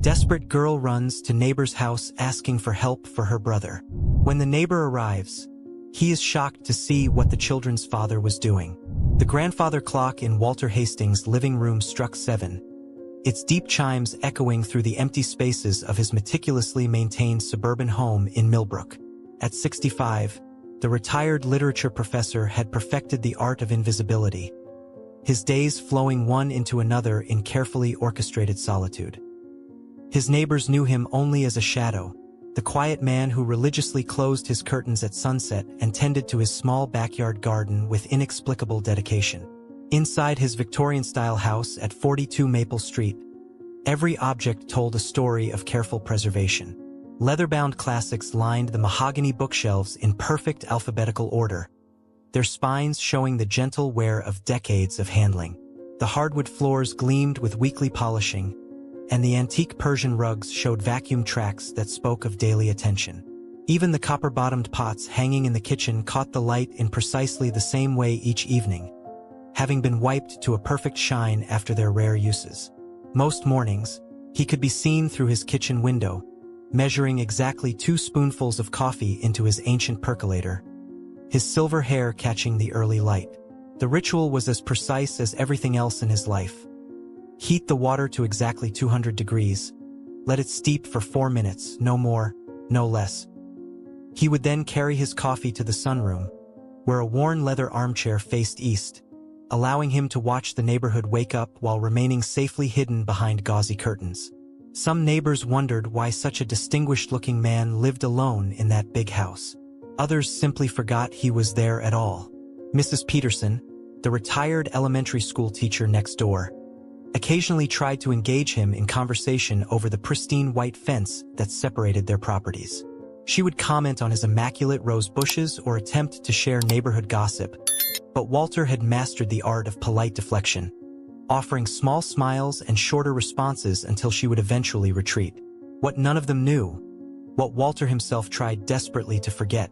Desperate girl runs to neighbor's house asking for help for her brother. When the neighbor arrives, he is shocked to see what the children's father was doing. The grandfather clock in Walter Hastings' living room struck 7, its deep chimes echoing through the empty spaces of his meticulously maintained suburban home in Millbrook. At 65, the retired literature professor had perfected the art of invisibility, his days flowing one into another in carefully orchestrated solitude. His neighbors knew him only as a shadow, the quiet man who religiously closed his curtains at sunset and tended to his small backyard garden with inexplicable dedication. Inside his Victorian-style house at 42 Maple Street, every object told a story of careful preservation. Leather-bound classics lined the mahogany bookshelves in perfect alphabetical order, their spines showing the gentle wear of decades of handling. The hardwood floors gleamed with weekly polishing, and the antique Persian rugs showed vacuum tracks that spoke of daily attention. Even the copper-bottomed pots hanging in the kitchen caught the light in precisely the same way each evening, having been wiped to a perfect shine after their rare uses. Most mornings, he could be seen through his kitchen window, measuring exactly 2 spoonfuls of coffee into his ancient percolator, his silver hair catching the early light. The ritual was as precise as everything else in his life. Heat the water to exactly 200 degrees. Let it steep for 4 minutes, no more, no less. He would then carry his coffee to the sunroom, where a worn leather armchair faced east, allowing him to watch the neighborhood wake up while remaining safely hidden behind gauzy curtains. Some neighbors wondered why such a distinguished-looking man lived alone in that big house. Others simply forgot he was there at all. Mrs. Peterson, the retired elementary school teacher next door, occasionally tried to engage him in conversation over the pristine white fence that separated their properties. She would comment on his immaculate rose bushes or attempt to share neighborhood gossip, but Walter had mastered the art of polite deflection, offering small smiles and shorter responses until she would eventually retreat. What none of them knew, what Walter himself tried desperately to forget,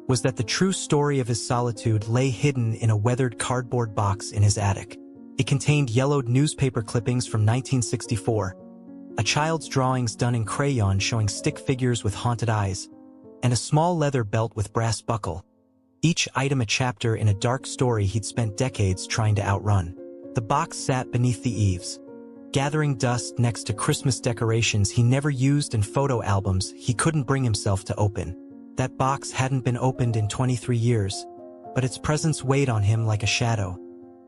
was that the true story of his solitude lay hidden in a weathered cardboard box in his attic. It contained yellowed newspaper clippings from 1964, a child's drawings done in crayon showing stick figures with haunted eyes, and a small leather belt with brass buckle, each item a chapter in a dark story he'd spent decades trying to outrun. The box sat beneath the eaves, gathering dust next to Christmas decorations he never used and photo albums he couldn't bring himself to open. That box hadn't been opened in 23 years, but its presence weighed on him like a shadow,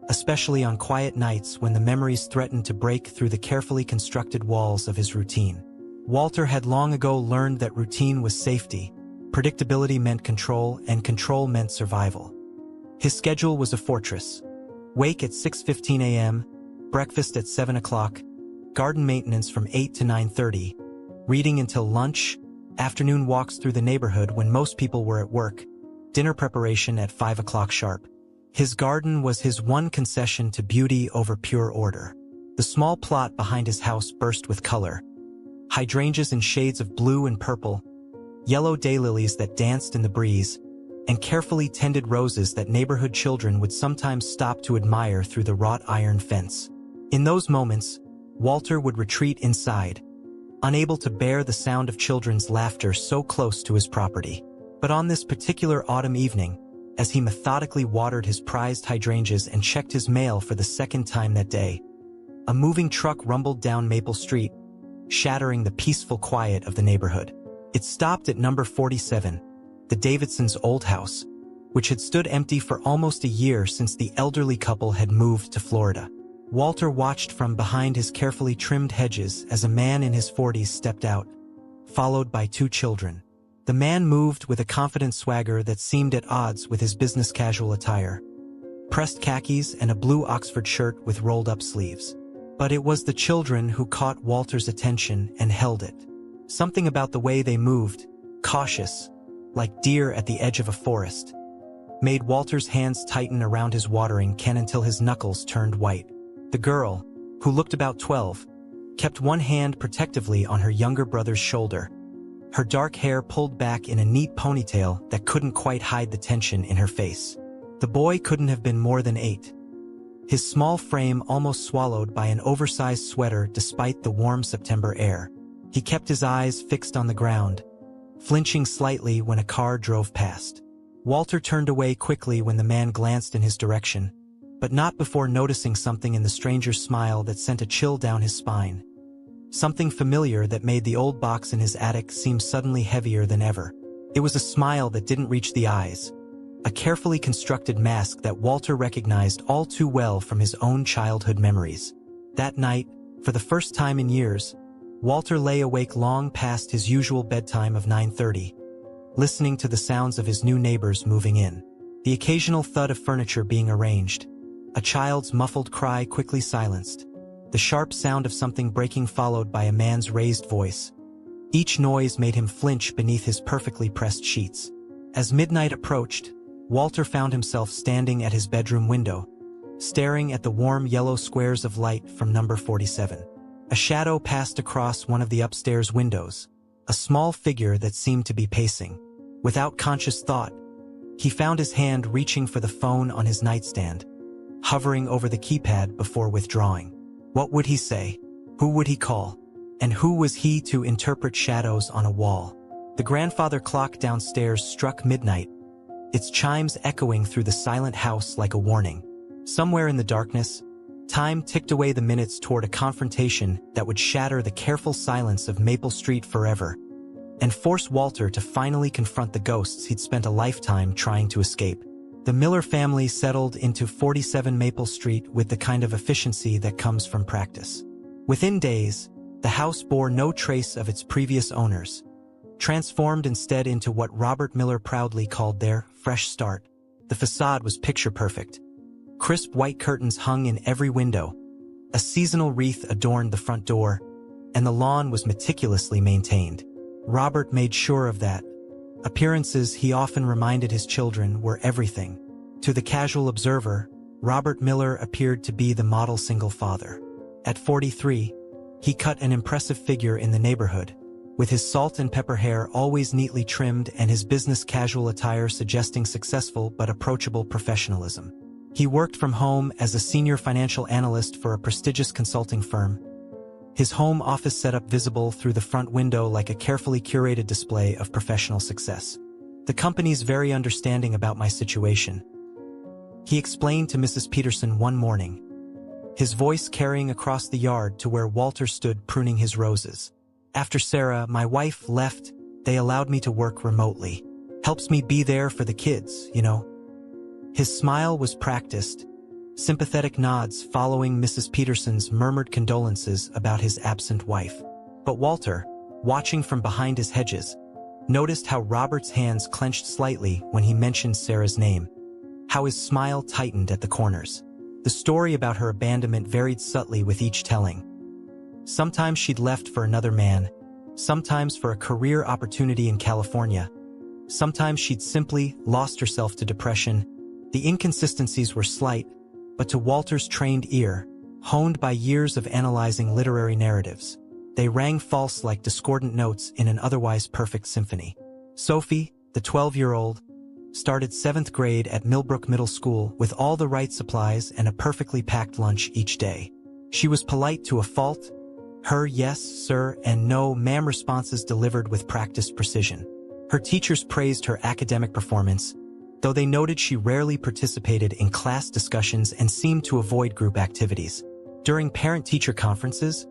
especially on quiet nights when the memories threatened to break through the carefully constructed walls of his routine. Walter had long ago learned that routine was safety, predictability meant control, and control meant survival. His schedule was a fortress. Wake at 6:15 a.m., breakfast at 7 o'clock, garden maintenance from 8 to 9:30, reading until lunch, afternoon walks through the neighborhood when most people were at work, dinner preparation at 5 o'clock sharp. His garden was his one concession to beauty over pure order. The small plot behind his house burst with color. Hydrangeas in shades of blue and purple, yellow daylilies that danced in the breeze, and carefully tended roses that neighborhood children would sometimes stop to admire through the wrought iron fence. In those moments, Walter would retreat inside, unable to bear the sound of children's laughter so close to his property. But on this particular autumn evening, as he methodically watered his prized hydrangeas and checked his mail for the second time that day, a moving truck rumbled down Maple Street, shattering the peaceful quiet of the neighborhood. It stopped at number 47, the Davidsons' old house, which had stood empty for almost a year since the elderly couple had moved to Florida. Walter watched from behind his carefully trimmed hedges as a man in his 40s stepped out, followed by 2 children. The man moved with a confident swagger that seemed at odds with his business casual attire, pressed khakis and a blue Oxford shirt with rolled-up sleeves. But it was the children who caught Walter's attention and held it. Something about the way they moved, cautious, like deer at the edge of a forest, made Walter's hands tighten around his watering can until his knuckles turned white. The girl, who looked about 12, kept one hand protectively on her younger brother's shoulder, her dark hair pulled back in a neat ponytail that couldn't quite hide the tension in her face. The boy couldn't have been more than 8. his small frame almost swallowed by an oversized sweater despite the warm September air. He kept his eyes fixed on the ground, flinching slightly when a car drove past. Walter turned away quickly when the man glanced in his direction, but not before noticing something in the stranger's smile that sent a chill down his spine. Something familiar that made the old box in his attic seem suddenly heavier than ever. It was a smile that didn't reach the eyes, a carefully constructed mask that Walter recognized all too well from his own childhood memories. That night, for the first time in years, Walter lay awake long past his usual bedtime of 9:30, listening to the sounds of his new neighbors moving in. The occasional thud of furniture being arranged, a child's muffled cry quickly silenced, the sharp sound of something breaking followed by a man's raised voice. Each noise made him flinch beneath his perfectly pressed sheets. As midnight approached, Walter found himself standing at his bedroom window, staring at the warm yellow squares of light from number 47. A shadow passed across one of the upstairs windows, a small figure that seemed to be pacing. Without conscious thought, he found his hand reaching for the phone on his nightstand, hovering over the keypad before withdrawing. What would he say? Who would he call? And who was he to interpret shadows on a wall? The grandfather clock downstairs struck midnight, its chimes echoing through the silent house like a warning. Somewhere in the darkness, time ticked away the minutes toward a confrontation that would shatter the careful silence of Maple Street forever, and force Walter to finally confront the ghosts he'd spent a lifetime trying to escape. The Miller family settled into 47 Maple Street with the kind of efficiency that comes from practice. Within days, the house bore no trace of its previous owners, transformed instead into what Robert Miller proudly called their fresh start. The facade was picture-perfect. Crisp white curtains hung in every window, a seasonal wreath adorned the front door, and the lawn was meticulously maintained. Robert made sure of that. Appearances, he often reminded his children, were everything. To the casual observer, Robert Miller appeared to be the model single father. At 43, he cut an impressive figure in the neighborhood, with his salt and pepper hair always neatly trimmed and his business casual attire suggesting successful but approachable professionalism. He worked from home as a senior financial analyst for a prestigious consulting firm, his home office setup visible through the front window like a carefully curated display of professional success. "The company's very understanding about my situation," he explained to Mrs. Peterson one morning, his voice carrying across the yard to where Walter stood pruning his roses. "After Sarah, my wife, left, they allowed me to work remotely. Helps me be there for the kids, you know." His smile was practiced, sympathetic nods following Mrs. Peterson's murmured condolences about his absent wife. But Walter, watching from behind his hedges, noticed how Robert's hands clenched slightly when he mentioned Sarah's name, how his smile tightened at the corners. The story about her abandonment varied subtly with each telling. Sometimes she'd left for another man, sometimes for a career opportunity in California, sometimes she'd simply lost herself to depression. The inconsistencies were slight, but to Walter's trained ear, honed by years of analyzing literary narratives, they rang false like discordant notes in an otherwise perfect symphony. Sophie, the 12-year-old, started 7th grade at Millbrook Middle School with all the right supplies and a perfectly packed lunch each day. She was polite to a fault, her yes, sir, and no, ma'am responses delivered with practiced precision. Her teachers praised her academic performance, though they noted she rarely participated in class discussions and seemed to avoid group activities. During parent-teacher conferences,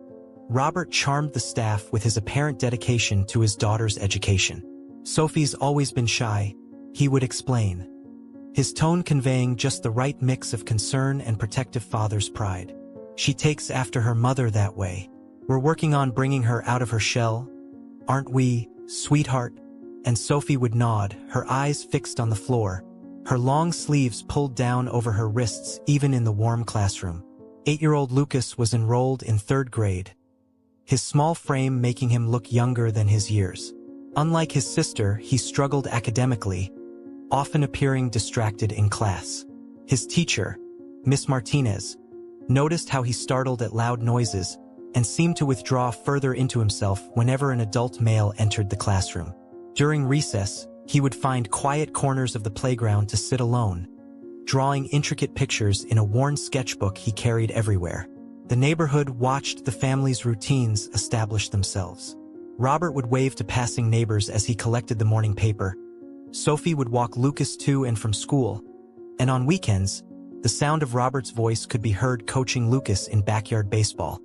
Robert charmed the staff with his apparent dedication to his daughter's education. "Sophie's always been shy," he would explain, his tone conveying just the right mix of concern and protective father's pride. "She takes after her mother that way. We're working on bringing her out of her shell, aren't we, sweetheart?" And Sophie would nod, her eyes fixed on the floor, her long sleeves pulled down over her wrists even in the warm classroom. 8-year-old Lucas was enrolled in 3rd grade, his small frame making him look younger than his years. Unlike his sister, he struggled academically, often appearing distracted in class. His teacher, Miss Martinez, noticed how he startled at loud noises and seemed to withdraw further into himself whenever an adult male entered the classroom. During recess, he would find quiet corners of the playground to sit alone, drawing intricate pictures in a worn sketchbook he carried everywhere. The neighborhood watched the family's routines establish themselves. Robert would wave to passing neighbors as he collected the morning paper. Sophie would walk Lucas to and from school. And on weekends, the sound of Robert's voice could be heard coaching Lucas in backyard baseball,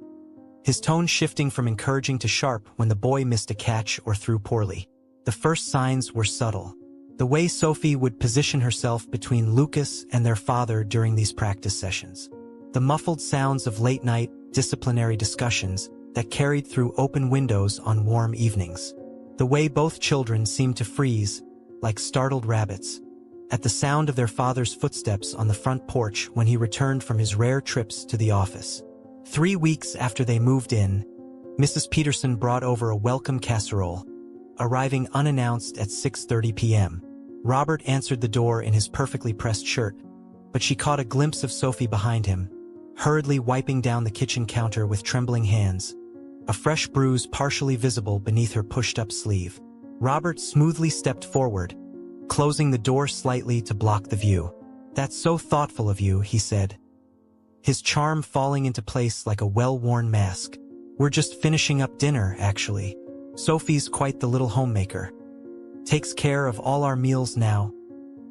his tone shifting from encouraging to sharp when the boy missed a catch or threw poorly. The first signs were subtle. The way Sophie would position herself between Lucas and their father during these practice sessions. The muffled sounds of late-night, disciplinary discussions that carried through open windows on warm evenings. The way both children seemed to freeze, like startled rabbits, at the sound of their father's footsteps on the front porch when he returned from his rare trips to the office. 3 weeks after they moved in, Mrs. Peterson brought over a welcome casserole, arriving unannounced at 6:30 p.m. Robert answered the door in his perfectly pressed shirt, but she caught a glimpse of Sophie behind him, hurriedly wiping down the kitchen counter with trembling hands, a fresh bruise partially visible beneath her pushed-up sleeve. Robert smoothly stepped forward, closing the door slightly to block the view. "That's so thoughtful of you," he said, his charm falling into place like a well-worn mask. "We're just finishing up dinner, actually. Sophie's quite the little homemaker. Takes care of all our meals now."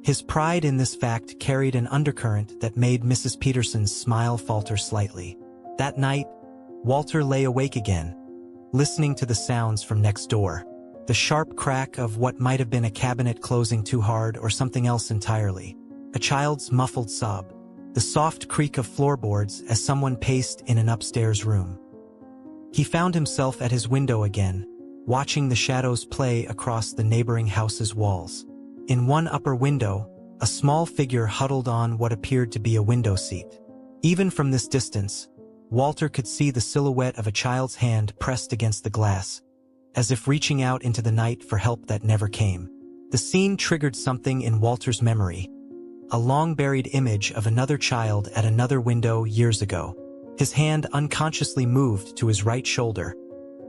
His pride in this fact carried an undercurrent that made Mrs. Peterson's smile falter slightly. That night, Walter lay awake again, listening to the sounds from next door. The sharp crack of what might have been a cabinet closing too hard or something else entirely. A child's muffled sob. The soft creak of floorboards as someone paced in an upstairs room. He found himself at his window again, watching the shadows play across the neighboring house's walls. In one upper window, a small figure huddled on what appeared to be a window seat. Even from this distance, Walter could see the silhouette of a child's hand pressed against the glass, as if reaching out into the night for help that never came. The scene triggered something in Walter's memory, a long-buried image of another child at another window years ago. His hand unconsciously moved to his right shoulder,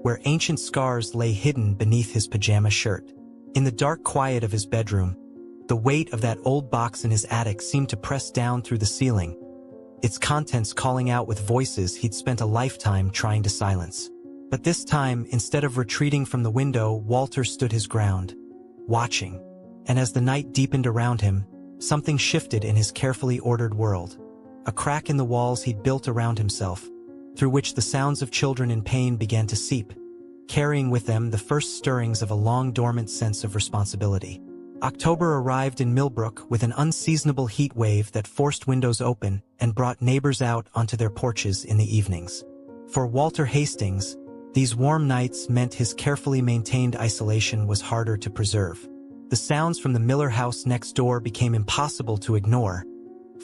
where ancient scars lay hidden beneath his pajama shirt. In the dark quiet of his bedroom, the weight of that old box in his attic seemed to press down through the ceiling, its contents calling out with voices he'd spent a lifetime trying to silence. But this time, instead of retreating from the window, Walter stood his ground, watching. And as the night deepened around him, something shifted in his carefully ordered world. A crack in the walls he'd built around himself, through which the sounds of children in pain began to seep, carrying with them the first stirrings of a long-dormant sense of responsibility. October arrived in Millbrook with an unseasonable heat wave that forced windows open and brought neighbors out onto their porches in the evenings. For Walter Hastings, these warm nights meant his carefully maintained isolation was harder to preserve. The sounds from the Miller house next door became impossible to ignore,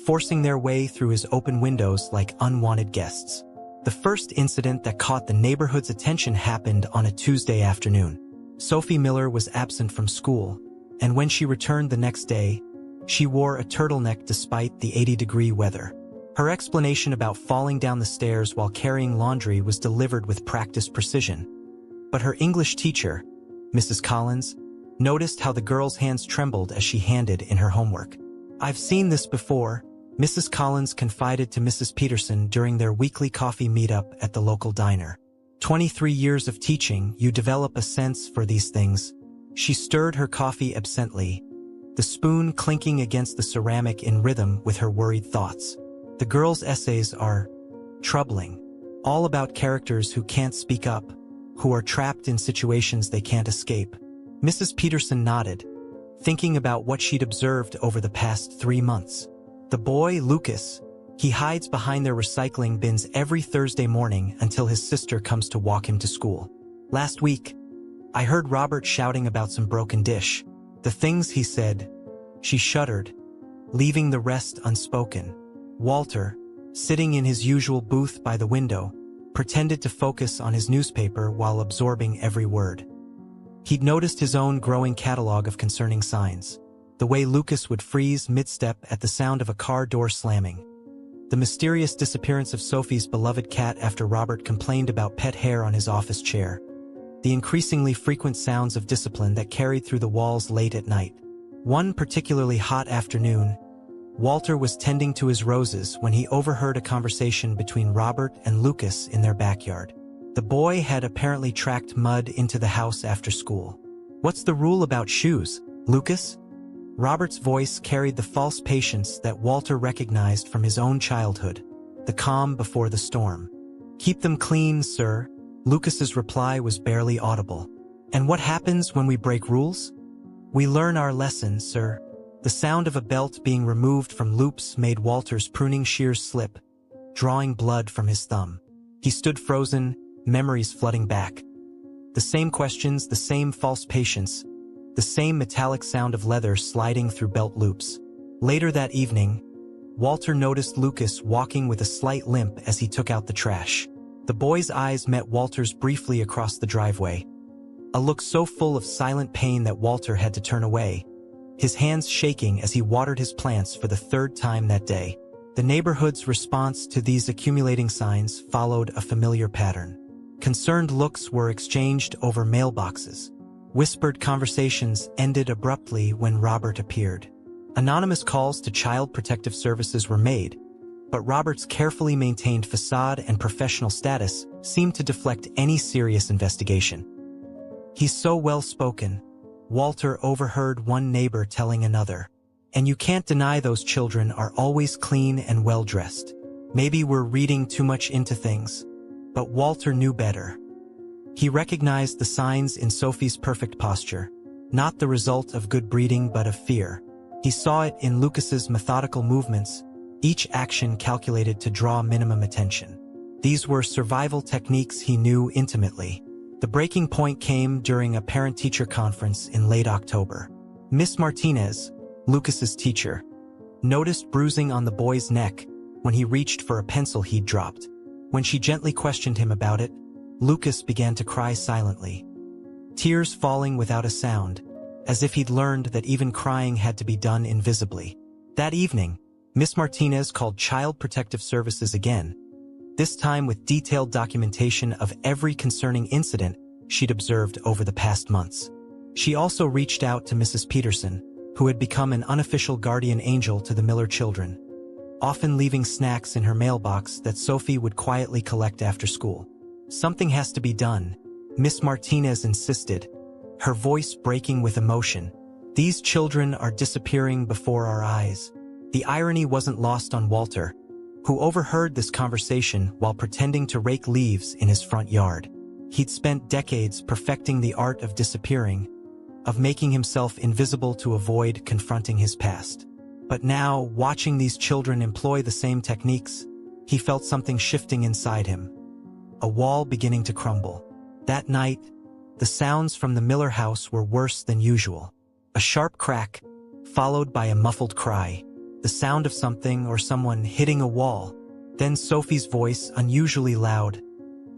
forcing their way through his open windows like unwanted guests. The first incident that caught the neighborhood's attention happened on a Tuesday afternoon. Sophie Miller was absent from school, and when she returned the next day, she wore a turtleneck despite the 80-degree weather. Her explanation about falling down the stairs while carrying laundry was delivered with practiced precision. But her English teacher, Mrs. Collins, noticed how the girl's hands trembled as she handed in her homework. "I've seen this before," Mrs. Collins confided to Mrs. Peterson during their weekly coffee meetup at the local diner. 23 years of teaching, you develop a sense for these things." She stirred her coffee absently, the spoon clinking against the ceramic in rhythm with her worried thoughts. The girls' essays are troubling, all about characters who can't speak up, who are trapped in situations they can't escape. Mrs. Peterson nodded, thinking about what she'd observed over the past 3 months. The boy, Lucas, he hides behind their recycling bins every Thursday morning until his sister comes to walk him to school. Last week, I heard Robert shouting about some broken dish. The things he said. She shuddered, leaving the rest unspoken. Walter, sitting in his usual booth by the window, pretended to focus on his newspaper while absorbing every word. He'd noticed his own growing catalog of concerning signs. The way Lucas would freeze mid-step at the sound of a car door slamming. The mysterious disappearance of Sophie's beloved cat after Robert complained about pet hair on his office chair. The increasingly frequent sounds of discipline that carried through the walls late at night. One particularly hot afternoon, Walter was tending to his roses when he overheard a conversation between Robert and Lucas in their backyard. The boy had apparently tracked mud into the house after school. "What's the rule about shoes, Lucas?" Robert's voice carried the false patience that Walter recognized from his own childhood, the calm before the storm. "Keep them clean, sir." Lucas's reply was barely audible. "And what happens when we break rules?" "We learn our lesson, sir." The sound of a belt being removed from loops made Walter's pruning shears slip, drawing blood from his thumb. He stood frozen, memories flooding back. The same questions, the same false patience, the same metallic sound of leather sliding through belt loops. Later that evening, Walter noticed Lucas walking with a slight limp as he took out the trash. The boy's eyes met Walter's briefly across the driveway, a look so full of silent pain that Walter had to turn away, his hands shaking as he watered his plants for the third time that day. The neighborhood's response to these accumulating signs followed a familiar pattern. Concerned looks were exchanged over mailboxes. Whispered conversations ended abruptly when Robert appeared. Anonymous calls to Child Protective Services were made, but Robert's carefully maintained facade and professional status seemed to deflect any serious investigation. "He's so well-spoken," Walter overheard one neighbor telling another. "And you can't deny those children are always clean and well-dressed. Maybe we're reading too much into things." But Walter knew better. He recognized the signs in Sophie's perfect posture, not the result of good breeding but of fear. He saw it in Lucas's methodical movements, each action calculated to draw minimum attention. These were survival techniques he knew intimately. The breaking point came during a parent-teacher conference in late October. Miss Martinez, Lucas's teacher, noticed bruising on the boy's neck when he reached for a pencil he'd dropped. When she gently questioned him about it, Lucas began to cry silently, tears falling without a sound, as if he'd learned that even crying had to be done invisibly. That evening, Miss Martinez called Child Protective Services again, this time with detailed documentation of every concerning incident she'd observed over the past months. She also reached out to Mrs. Peterson, who had become an unofficial guardian angel to the Miller children, often leaving snacks in her mailbox that Sophie would quietly collect after school. "Something has to be done," Miss Martinez insisted, her voice breaking with emotion. "These children are disappearing before our eyes." The irony wasn't lost on Walter, who overheard this conversation while pretending to rake leaves in his front yard. He'd spent decades perfecting the art of disappearing, of making himself invisible to avoid confronting his past. But now, watching these children employ the same techniques, he felt something shifting inside him, a wall beginning to crumble. That night, the sounds from the Miller house were worse than usual. A sharp crack, followed by a muffled cry, the sound of something or someone hitting a wall. Then Sophie's voice, unusually loud.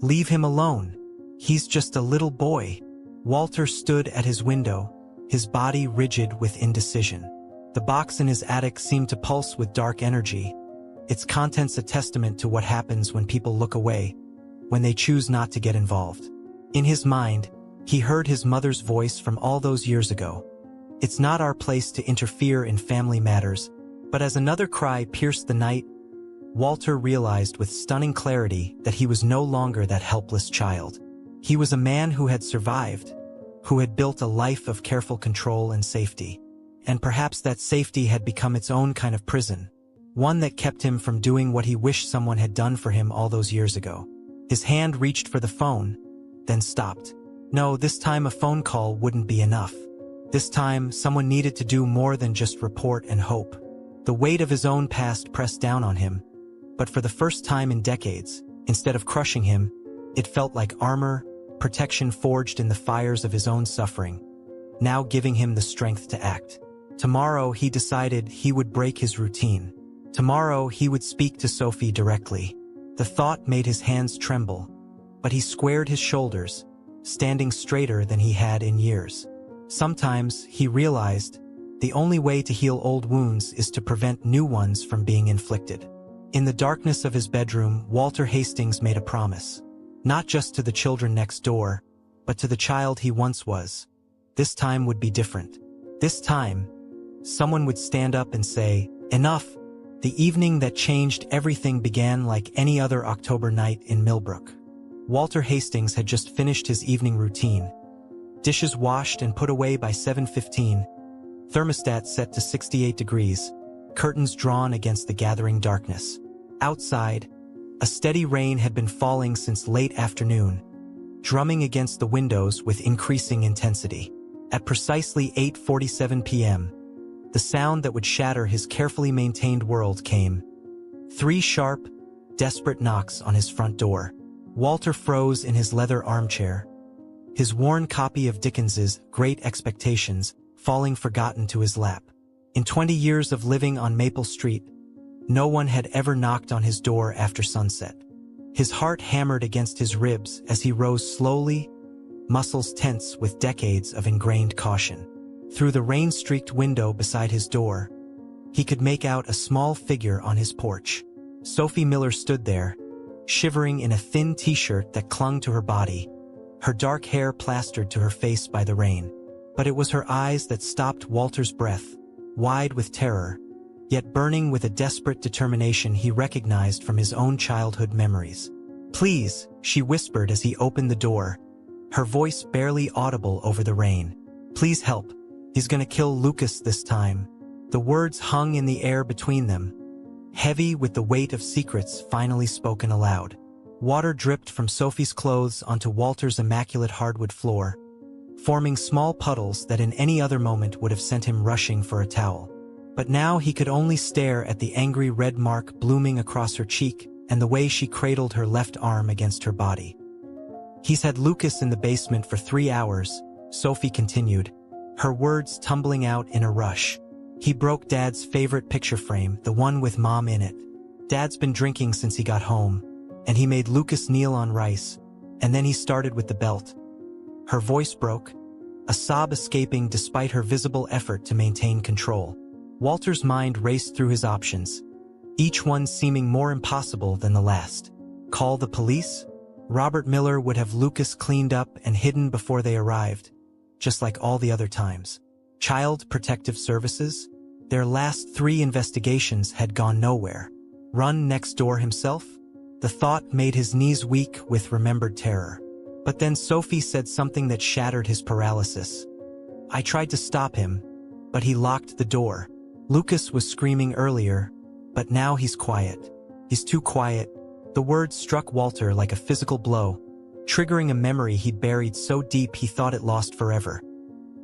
"Leave him alone. He's just a little boy." Walter stood at his window, his body rigid with indecision. The box in his attic seemed to pulse with dark energy, its contents a testament to what happens when people look away, when they choose not to get involved. In his mind, he heard his mother's voice from all those years ago. "It's not our place to interfere in family matters." But as another cry pierced the night, Walter realized with stunning clarity that he was no longer that helpless child. He was a man who had survived, who had built a life of careful control and safety. And perhaps that safety had become its own kind of prison, one that kept him from doing what he wished someone had done for him all those years ago. His hand reached for the phone, then stopped. No, this time a phone call wouldn't be enough. This time, someone needed to do more than just report and hope. The weight of his own past pressed down on him, but for the first time in decades, instead of crushing him, it felt like armor, protection forged in the fires of his own suffering, now giving him the strength to act. Tomorrow, he decided he would break his routine. Tomorrow, he would speak to Sophie directly. The thought made his hands tremble, but he squared his shoulders, standing straighter than he had in years. Sometimes, he realized, the only way to heal old wounds is to prevent new ones from being inflicted. In the darkness of his bedroom, Walter Hastings made a promise. Not just to the children next door, but to the child he once was. This time would be different. This time, someone would stand up and say, Enough. The evening that changed everything began like any other October night in Millbrook. Walter Hastings had just finished his evening routine. Dishes washed and put away by 7:15. Thermostat set to 68 degrees. Curtains drawn against the gathering darkness. Outside, a steady rain had been falling since late afternoon, drumming against the windows with increasing intensity. At precisely 8:47 p.m., the sound that would shatter his carefully maintained world came. 3 sharp, desperate knocks on his front door. Walter froze in his leather armchair, his worn copy of Dickens's Great Expectations falling forgotten to his lap. In 20 years of living on Maple Street, no one had ever knocked on his door after sunset. His heart hammered against his ribs as he rose slowly, muscles tense with decades of ingrained caution. Through the rain-streaked window beside his door, he could make out a small figure on his porch. Sophie Miller stood there, shivering in a thin t-shirt that clung to her body, her dark hair plastered to her face by the rain. But it was her eyes that stopped Walter's breath, wide with terror, yet burning with a desperate determination he recognized from his own childhood memories. "Please," she whispered as he opened the door, her voice barely audible over the rain. "Please help. He's gonna kill Lucas this time." The words hung in the air between them, heavy with the weight of secrets finally spoken aloud. Water dripped from Sophie's clothes onto Walter's immaculate hardwood floor, forming small puddles that in any other moment would have sent him rushing for a towel. But now he could only stare at the angry red mark blooming across her cheek and the way she cradled her left arm against her body. "He's had Lucas in the basement for 3 hours, Sophie continued, her words tumbling out in a rush. "He broke Dad's favorite picture frame, the one with Mom in it. Dad's been drinking since he got home, and he made Lucas kneel on rice, and then he started with the belt." Her voice broke, a sob escaping despite her visible effort to maintain control. Walter's mind raced through his options, each one seeming more impossible than the last. Call the police? Robert Miller would have Lucas cleaned up and hidden before they arrived, just like all the other times. Child Protective Services? Their last 3 investigations had gone nowhere. Run next door himself? The thought made his knees weak with remembered terror. But then Sophie said something that shattered his paralysis. "I tried to stop him, but he locked the door. Lucas was screaming earlier, but now he's quiet. He's too quiet." The words struck Walter like a physical blow, triggering a memory he'd buried so deep he thought it lost forever.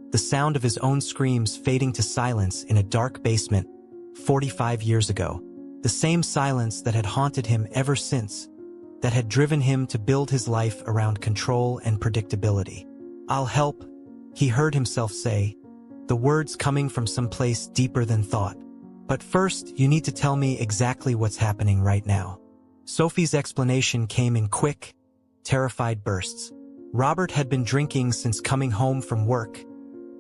The sound of his own screams fading to silence in a dark basement 45 years ago. The same silence that had haunted him ever since, that had driven him to build his life around control and predictability. "I'll help," he heard himself say, the words coming from someplace deeper than thought. "But first, you need to tell me exactly what's happening right now." Sophie's explanation came in quick, terrified bursts. Robert had been drinking since coming home from work,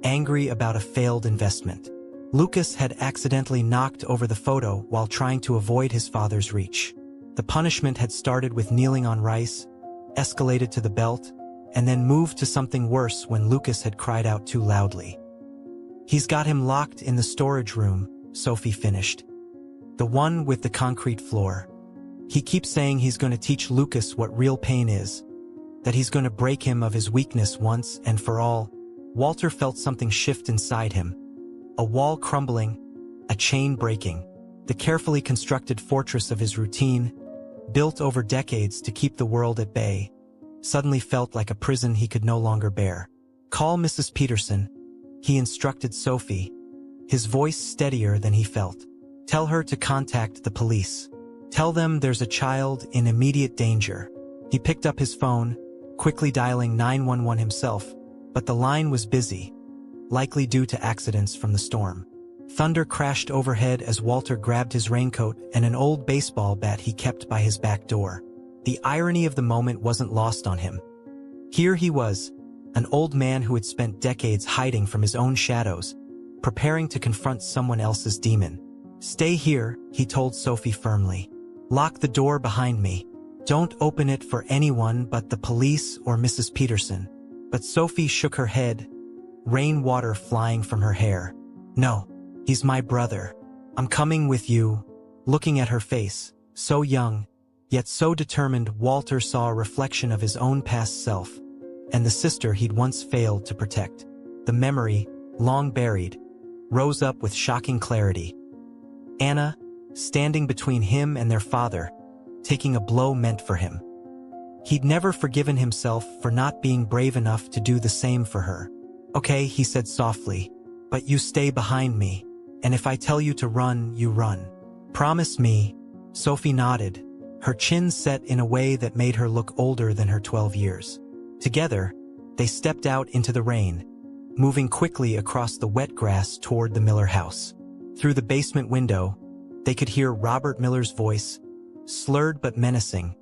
angry about a failed investment. Lucas had accidentally knocked over the photo while trying to avoid his father's reach. The punishment had started with kneeling on rice, escalated to the belt, and then moved to something worse when Lucas had cried out too loudly. "He's got him locked in the storage room," Sophie finished. "The one with the concrete floor. He keeps saying he's going to teach Lucas what real pain is, that he's going to break him of his weakness once and for all." Walter felt something shift inside him. A wall crumbling, a chain breaking. The carefully constructed fortress of his routine, built over decades to keep the world at bay, suddenly felt like a prison he could no longer bear. "Call Mrs. Peterson," he instructed Sophie, his voice steadier than he felt. "Tell her to contact the police. Tell them there's a child in immediate danger." He picked up his phone, quickly dialing 911 himself, but the line was busy, likely due to accidents from the storm. Thunder crashed overhead as Walter grabbed his raincoat and an old baseball bat he kept by his back door. The irony of the moment wasn't lost on him. Here he was, an old man who had spent decades hiding from his own shadows, preparing to confront someone else's demon. "Stay here," he told Sophie firmly. "Lock the door behind me. Don't open it for anyone but the police or Mrs. Peterson." But Sophie shook her head, rainwater flying from her hair. "No, he's my brother. I'm coming with you." Looking at her face, so young, yet so determined, Walter saw a reflection of his own past self, and the sister he'd once failed to protect. The memory, long buried, rose up with shocking clarity. Anna, standing between him and their father, taking a blow meant for him. He'd never forgiven himself for not being brave enough to do the same for her. "Okay," he said softly, "but you stay behind me, and if I tell you to run, you run. Promise me." Sophie nodded, her chin set in a way that made her look older than her 12 years. Together, they stepped out into the rain, moving quickly across the wet grass toward the Miller house. Through the basement window, they could hear Robert Miller's voice, slurred but menacing.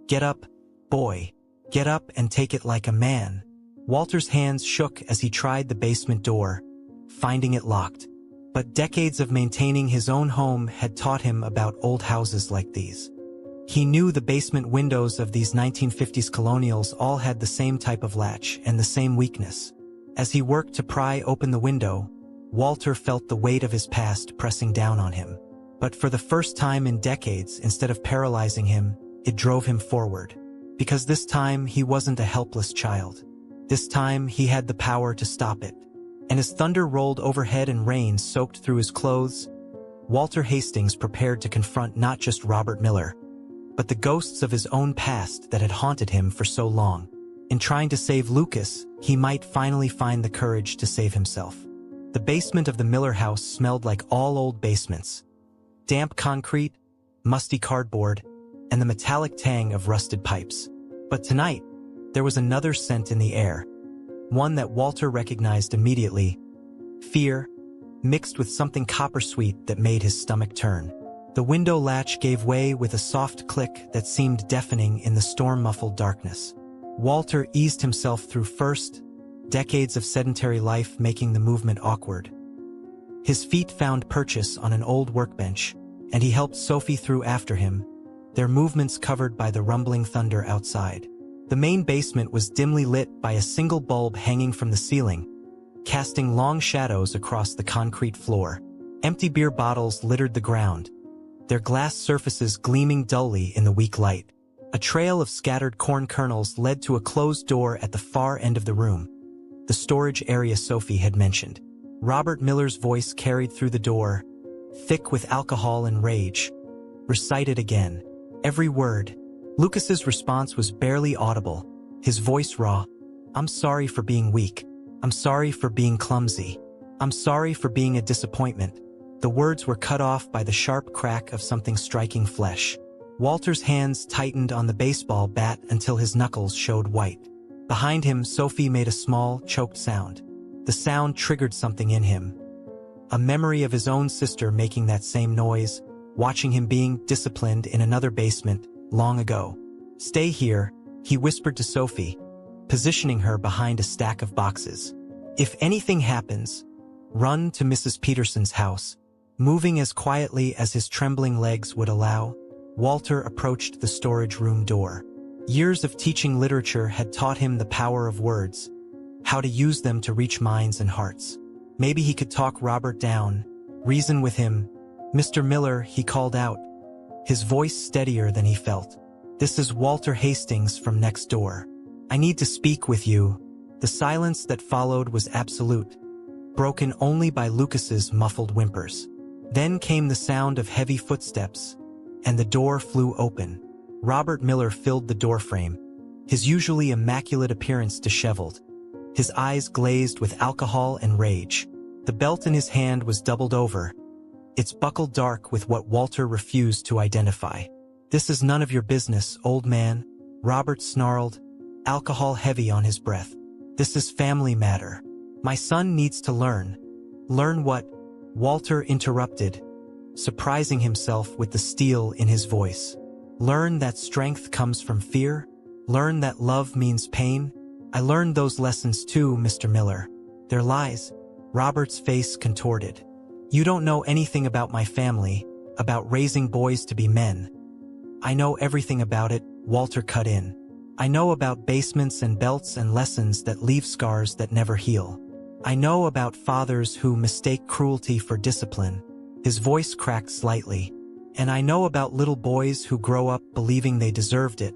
"Get up, boy. Get up and take it like a man." Walter's hands shook as he tried the basement door, finding it locked. But decades of maintaining his own home had taught him about old houses like these. He knew the basement windows of these 1950s colonials all had the same type of latch and the same weakness. As he worked to pry open the window, Walter felt the weight of his past pressing down on him. But for the first time in decades, instead of paralyzing him, it drove him forward. Because this time he wasn't a helpless child. This time he had the power to stop it. And as thunder rolled overhead and rain soaked through his clothes, Walter Hastings prepared to confront not just Robert Miller, but the ghosts of his own past that had haunted him for so long. In trying to save Lucas, he might finally find the courage to save himself. The basement of the Miller house smelled like all old basements. Damp concrete, musty cardboard, and the metallic tang of rusted pipes. But tonight, there was another scent in the air. One that Walter recognized immediately: fear, mixed with something copper-sweet that made his stomach turn. The window latch gave way with a soft click that seemed deafening in the storm-muffled darkness. Walter eased himself through first, decades of sedentary life making the movement awkward. His feet found purchase on an old workbench, and he helped Sophie through after him, their movements covered by the rumbling thunder outside. The main basement was dimly lit by a single bulb hanging from the ceiling, casting long shadows across the concrete floor. Empty beer bottles littered the ground, their glass surfaces gleaming dully in the weak light. A trail of scattered corn kernels led to a closed door at the far end of the room, the storage area Sophie had mentioned. Robert Miller's voice carried through the door, thick with alcohol and rage. "Recite it again. Every word." Lucas's response was barely audible, his voice raw. "I'm sorry for being weak. I'm sorry for being clumsy. I'm sorry for being a disappointment." The words were cut off by the sharp crack of something striking flesh. Walter's hands tightened on the baseball bat until his knuckles showed white. Behind him, Sophie made a small, choked sound. The sound triggered something in him. A memory of his own sister making that same noise, watching him being disciplined in another basement, long ago. "Stay here," he whispered to Sophie, positioning her behind a stack of boxes. "If anything happens, run to Mrs. Peterson's house." Moving as quietly as his trembling legs would allow, Walter approached the storage room door. Years of teaching literature had taught him the power of words, how to use them to reach minds and hearts. Maybe he could talk Robert down, reason with him. "Mr. Miller," he called out, his voice steadier than he felt. "This is Walter Hastings from next door. I need to speak with you." The silence that followed was absolute, broken only by Lucas's muffled whimpers. Then came the sound of heavy footsteps, and the door flew open. Robert Miller filled the doorframe, his usually immaculate appearance disheveled, his eyes glazed with alcohol and rage. The belt in his hand was doubled over, its buckle dark with what Walter refused to identify. "This is none of your business, old man," Robert snarled, alcohol heavy on his breath. "This is family matter. My son needs to learn." "Learn what?" Walter interrupted, surprising himself with the steel in his voice. "Learn that strength comes from fear? Learn that love means pain? I learned those lessons too, Mr. Miller. They're lies." Robert's face contorted. "You don't know anything about my family, about raising boys to be men." "I know everything about it," Walter cut in. "I know about basements and belts and lessons that leave scars that never heal. I know about fathers who mistake cruelty for discipline, His voice cracked slightly. "And I know about little boys who grow up believing they deserved it."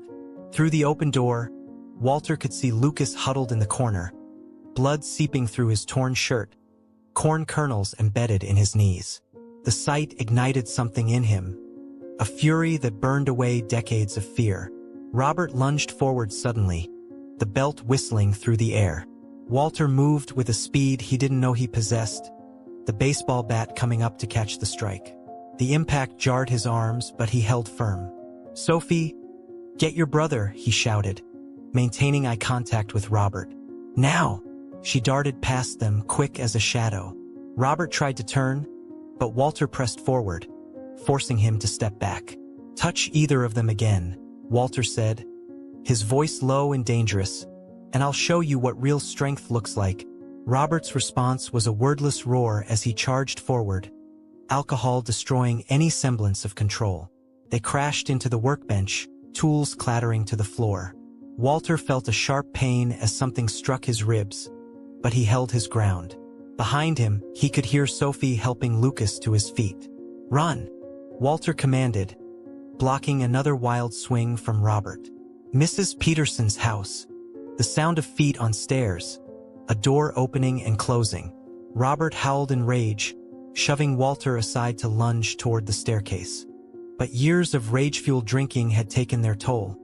Through the open door, Walter could see Lucas huddled in the corner, blood seeping through his torn shirt, corn kernels embedded in his knees. The sight ignited something in him, a fury that burned away decades of fear. Robert lunged forward suddenly, the belt whistling through the air. Walter moved with a speed he didn't know he possessed, the baseball bat coming up to catch the strike. The impact jarred his arms, but he held firm. "Sophie, get your brother," he shouted, maintaining eye contact with Robert. "Now!" She darted past them, quick as a shadow. Robert tried to turn, but Walter pressed forward, forcing him to step back. "Touch either of them again," Walter said, his voice low and dangerous, "and I'll show you what real strength looks like." Robert's response was a wordless roar as he charged forward, alcohol destroying any semblance of control. They crashed into the workbench, tools clattering to the floor. Walter felt a sharp pain as something struck his ribs, but he held his ground. Behind him, he could hear Sophie helping Lucas to his feet. "Run!" Walter commanded, blocking another wild swing from Robert. Mrs. Peterson's house. The sound of feet on stairs, a door opening and closing. Robert howled in rage, shoving Walter aside to lunge toward the staircase. But years of rage-fueled drinking had taken their toll.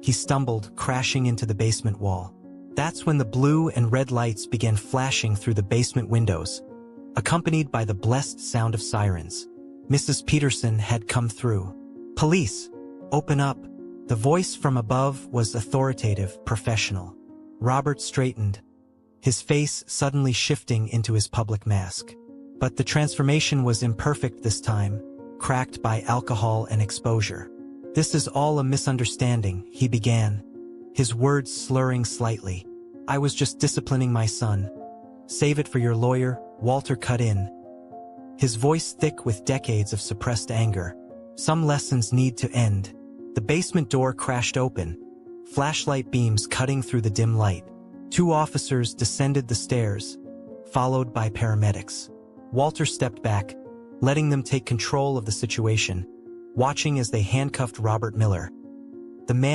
He stumbled, crashing into the basement wall. That's when the blue and red lights began flashing through the basement windows, accompanied by the blessed sound of sirens. Mrs. Peterson had come through. "Police! Open up!" The voice from above was authoritative, professional. Robert straightened, his face suddenly shifting into his public mask. But the transformation was imperfect this time, cracked by alcohol and exposure. "This is all a misunderstanding," he began, his words slurring slightly. "I was just disciplining my son." "Save it for your lawyer," Walter cut in, his voice thick with decades of suppressed anger. "Some lessons need to end." The basement door crashed open, flashlight beams cutting through the dim light. 2 officers descended the stairs, followed by paramedics. Walter stepped back, letting them take control of the situation, watching as they handcuffed Robert Miller. The man